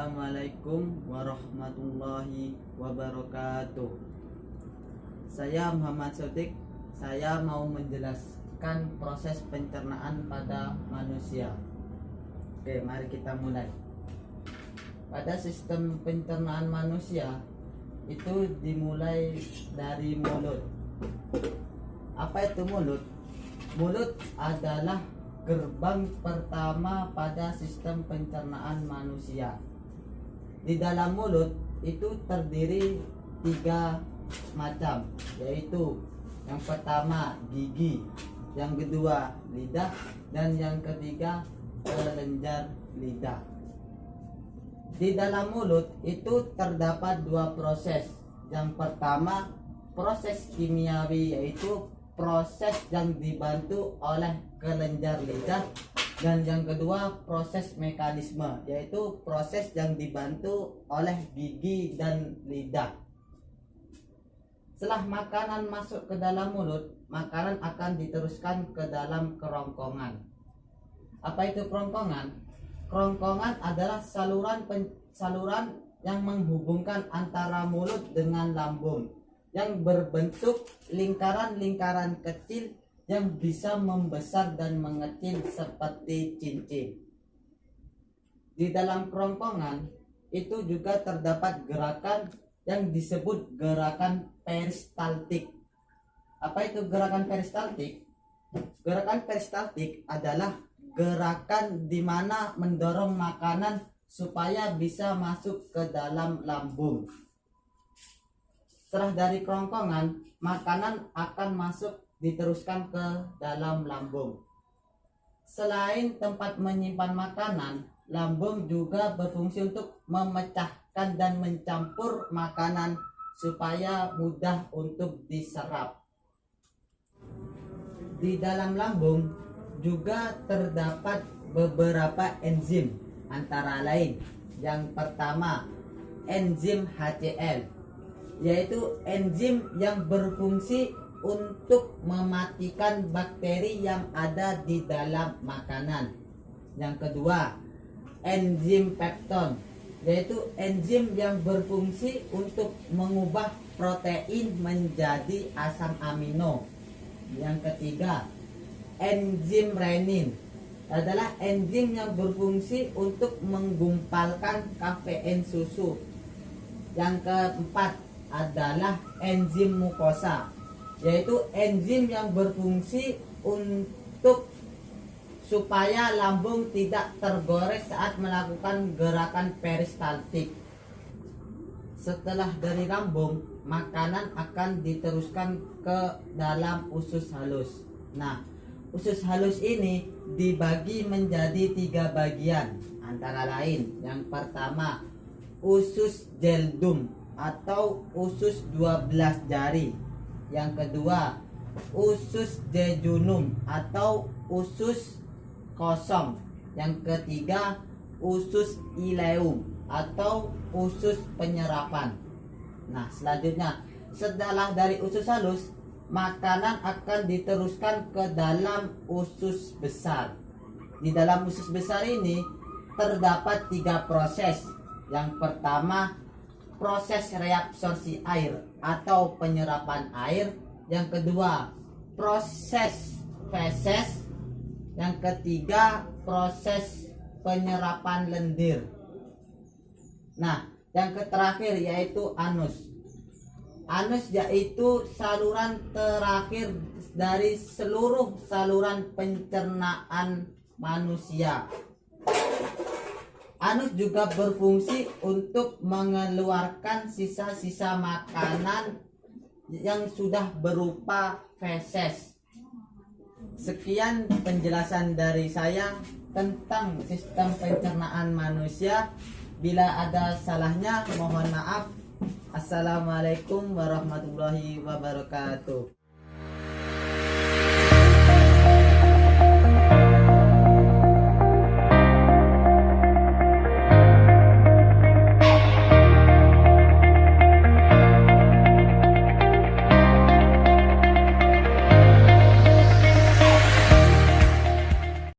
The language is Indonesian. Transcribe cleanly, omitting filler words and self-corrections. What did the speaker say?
Assalamualaikum warahmatullahi wabarakatuh. Saya Muhammad Sodik. Saya mau menjelaskan proses pencernaan pada manusia. Oke, mari kita mulai. Pada sistem pencernaan manusia itu dimulai dari mulut. Apa itu mulut? Mulut adalah gerbang pertama pada sistem pencernaan manusia. Di dalam mulut itu terdiri 3 macam, yaitu yang pertama gigi, yang kedua lidah, dan yang ketiga kelenjar lidah. Di dalam mulut itu terdapat 2 proses. Yang pertama proses kimiawi, yaitu proses yang dibantu oleh kelenjar lidah, dan yang kedua proses mekanisme, yaitu proses yang dibantu oleh gigi dan lidah. Setelah makanan masuk ke dalam mulut, makanan akan diteruskan ke dalam kerongkongan. Apa itu kerongkongan? Kerongkongan adalah saluran yang menghubungkan antara mulut dengan lambung, yang berbentuk lingkaran-lingkaran kecil yang bisa membesar dan mengecil seperti cincin. Di dalam kerongkongan itu juga terdapat gerakan yang disebut gerakan peristaltik. Apa itu gerakan peristaltik? Gerakan peristaltik adalah gerakan di mana mendorong makanan supaya bisa masuk ke dalam lambung. Setelah dari kerongkongan, makanan akan masuk diteruskan ke dalam lambung. Selain tempat menyimpan makanan, lambung juga berfungsi untuk memecahkan dan mencampur makanan supaya mudah untuk diserap. Di dalam lambung juga terdapat beberapa enzim, antara lain yang pertama enzim HCl, yaitu enzim yang berfungsi untuk mematikan bakteri yang ada di dalam makanan. Yang kedua, enzim pepton, yaitu enzim yang berfungsi untuk mengubah protein menjadi asam amino. Yang ketiga, enzim renin, adalah enzim yang berfungsi untuk menggumpalkan kafein susu. Yang keempat adalah enzim mukosa, yaitu enzim yang berfungsi untuk supaya lambung tidak tergores saat melakukan gerakan peristaltik. Setelah dari lambung, makanan akan diteruskan ke dalam usus halus. Nah, usus halus ini dibagi menjadi 3 bagian, antara lain yang pertama usus jeldum atau usus 12 jari. Yang kedua usus jejunum atau usus kosong. Yang ketiga usus ileum atau usus penyerapan. Nah, selanjutnya setelah dari usus halus, makanan akan diteruskan ke dalam usus besar. Di dalam usus besar ini terdapat 3 proses. Yang pertama proses reabsorpsi air atau penyerapan air. Yang kedua proses feses. Yang ketiga proses penyerapan lendir. Nah, yang terakhir yaitu anus. Anus yaitu saluran terakhir dari seluruh saluran pencernaan manusia. Anus juga berfungsi untuk mengeluarkan sisa-sisa makanan yang sudah berupa feses. Sekian penjelasan dari saya tentang sistem pencernaan manusia. Bila ada salahnya mohon maaf. Assalamualaikum warahmatullahi wabarakatuh.